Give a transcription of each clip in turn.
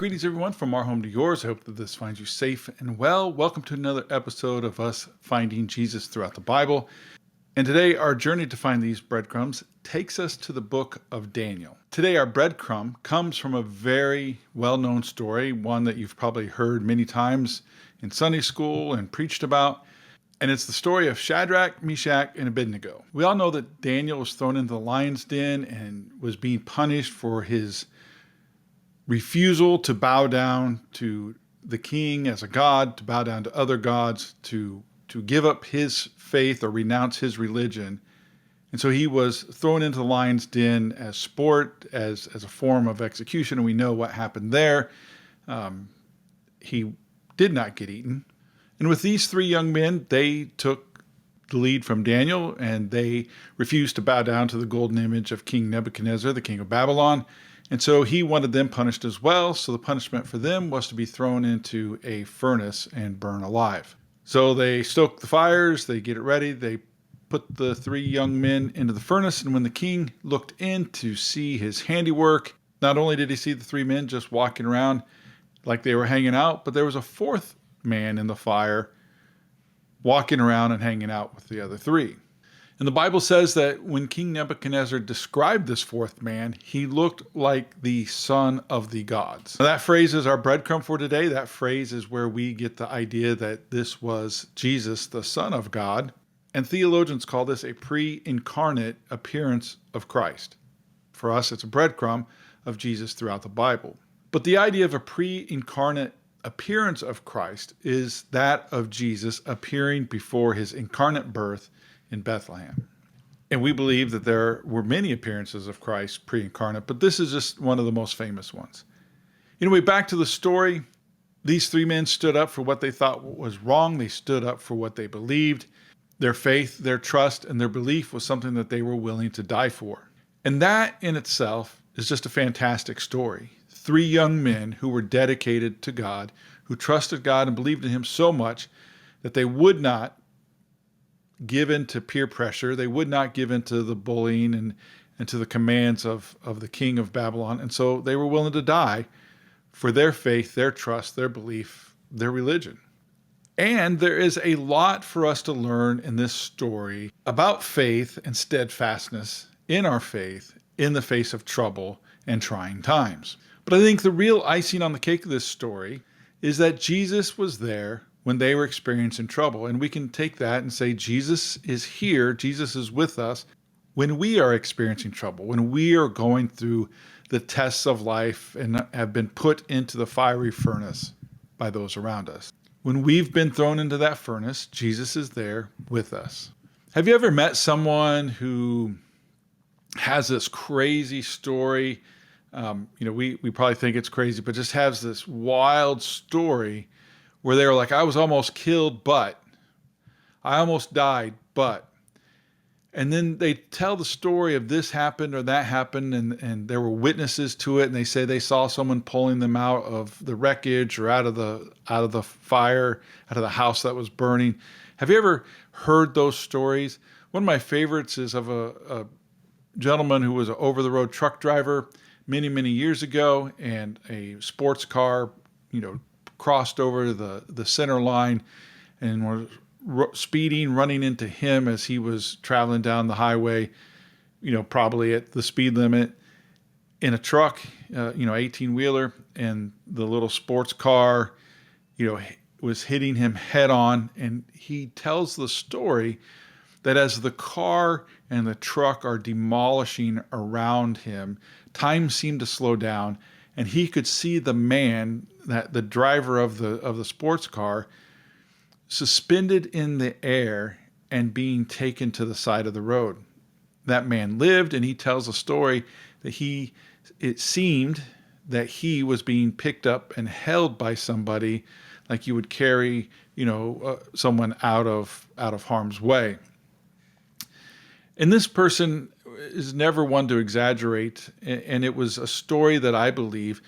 Greetings everyone from our home to yours. I hope that this finds you safe and well. Welcome to another episode of us finding Jesus throughout the Bible. And today our journey to find these breadcrumbs takes us to the book of Daniel. Today our breadcrumb comes from a very well-known story, one that you've probably heard many times in Sunday school and preached about. And it's the story of Shadrach, Meshach, and Abednego. We all know that Daniel was thrown into the lion's den and was being punished for his refusal to bow down to the king as a god, to bow down to other gods, to give up his faith or renounce his religion. And so he was thrown into the lion's den as sport, as a form of execution, and we know what happened there. He did not get eaten. And with these three young men, they took the lead from Daniel, and they refused to bow down to the golden image of King Nebuchadnezzar, the king of Babylon. And so he wanted them punished as well. So the punishment for them was to be thrown into a furnace and burn alive. So they stoke the fires, they get it ready, they put the three young men into the furnace. And when the king looked in to see his handiwork, not only did he see the three men just walking around like they were hanging out, but there was a fourth man in the fire walking around and hanging out with the other three. And the Bible says that when King Nebuchadnezzar described this fourth man, he looked like the son of the gods. Now, that phrase is our breadcrumb for today. That phrase is where we get the idea that this was Jesus, the Son of God. And theologians call this a pre-incarnate appearance of Christ. For us, it's a breadcrumb of Jesus throughout the Bible. But the idea of a pre-incarnate appearance of Christ is that of Jesus appearing before his incarnate birth in Bethlehem. And we believe that there were many appearances of Christ pre-incarnate, but this is just one of the most famous ones. Anyway, back to the story. These three men stood up for what they thought was wrong. They stood up for what they believed. Their faith, their trust, and their belief was something that they were willing to die for. And that in itself is just a fantastic story. Three young men who were dedicated to God, who trusted God and believed in him so much that they would not give in to peer pressure. They would not give in to the bullying and to the commands of the king of Babylon. And so they were willing to die for their faith, their trust, their belief, their religion. And there is a lot for us to learn in this story about faith and steadfastness in our faith in the face of trouble and trying times. But I think the real icing on the cake of this story is that Jesus was there when they were experiencing trouble. And we can take that and say, Jesus is here, Jesus is with us when we are experiencing trouble, when we are going through the tests of life and have been put into the fiery furnace by those around us. When we've been thrown into that furnace, Jesus is there with us. Have you ever met someone who has this crazy story? We probably think it's crazy, but just has this wild story where they were like, I was almost killed, but I almost died, but. And then they tell the story of this happened or that happened, and there were witnesses to it, and they say they saw someone pulling them out of the wreckage or out of the fire, out of the house that was burning. Have you ever heard those stories? One of my favorites is of a gentleman who was an over-the-road truck driver many, many years ago, and a sports car, crossed over the center line and was speeding, running into him as he was traveling down the highway, probably at the speed limit in a truck, 18-wheeler, and the little sports car, was hitting him head on. And he tells the story that as the car and the truck are demolishing around him, time seemed to slow down, and he could see the man, that the driver of the sports car, suspended in the air and being taken to the side of the road. That man lived, and he tells a story that it seemed that he was being picked up and held by somebody like you would carry, someone out of harm's way. And this person is never one to exaggerate, and it was a story that I believe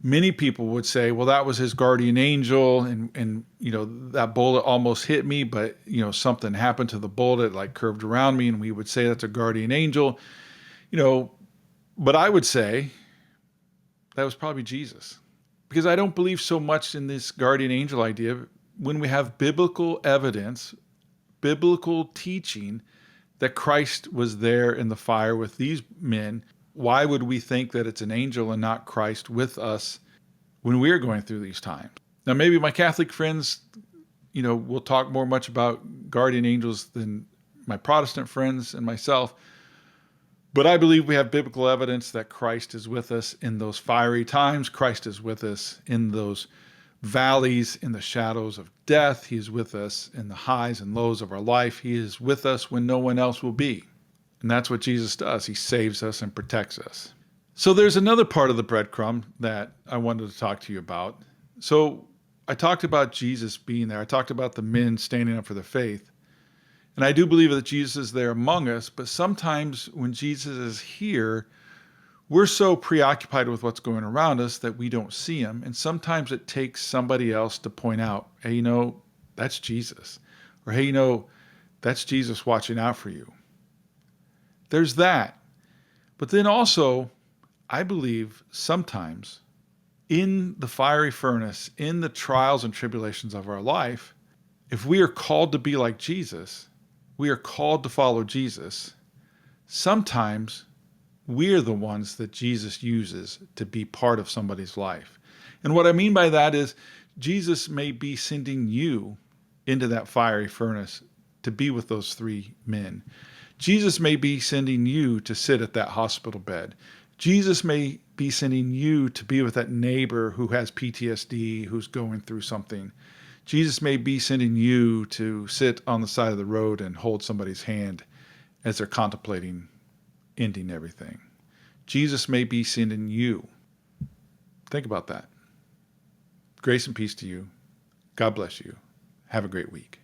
many people would say, well, that was his guardian angel, and that bullet almost hit me, but something happened to the bullet, like curved around me, and we would say that's a guardian angel. But I would say that was probably Jesus. because I don't believe so much in this guardian angel idea when we have biblical evidence, biblical teaching that Christ was there in the fire with these men. Why would we think that it's an angel and not Christ with us when we're going through these times? Now, maybe my Catholic friends, will talk more much about guardian angels than my Protestant friends and myself. But I believe we have biblical evidence that Christ is with us in those fiery times. Christ is with us in those valleys, in the shadows of death. He is with us in the highs and lows of our life. He is with us when no one else will be. And that's what Jesus does. He saves us and protects us. So there's another part of the breadcrumb that I wanted to talk to you about. So I talked about Jesus being there. I talked about the men standing up for their faith. And I do believe that Jesus is there among us, but sometimes when Jesus is here, we're so preoccupied with what's going around us that we don't see him. And sometimes it takes somebody else to point out, hey, that's Jesus. Or, hey, that's Jesus watching out for you. There's that. But then also, I believe sometimes in the fiery furnace, in the trials and tribulations of our life, if we are called to be like Jesus, we are called to follow Jesus, sometimes we are the ones that Jesus uses to be part of somebody's life. And what I mean by that is Jesus may be sending you into that fiery furnace to be with those three men. Jesus may be sending you to sit at that hospital bed. Jesus may be sending you to be with that neighbor who has PTSD, who's going through something. Jesus may be sending you to sit on the side of the road and hold somebody's hand as they're contemplating ending everything. Jesus may be sending you. Think about that. Grace and peace to you. God bless you. Have a great week.